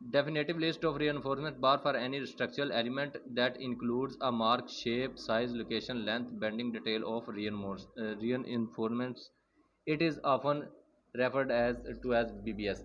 definitive list of reinforcement bar for any structural element that includes a mark, shape, size, location, length, bending detail of reinforcements. It is often referred as BBS.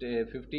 50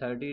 30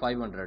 500.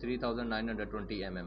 3920 mm.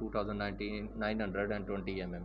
2920 mm.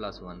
+1.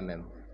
mm.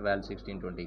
12 16 20.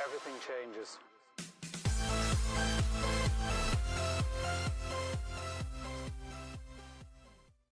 Everything changes.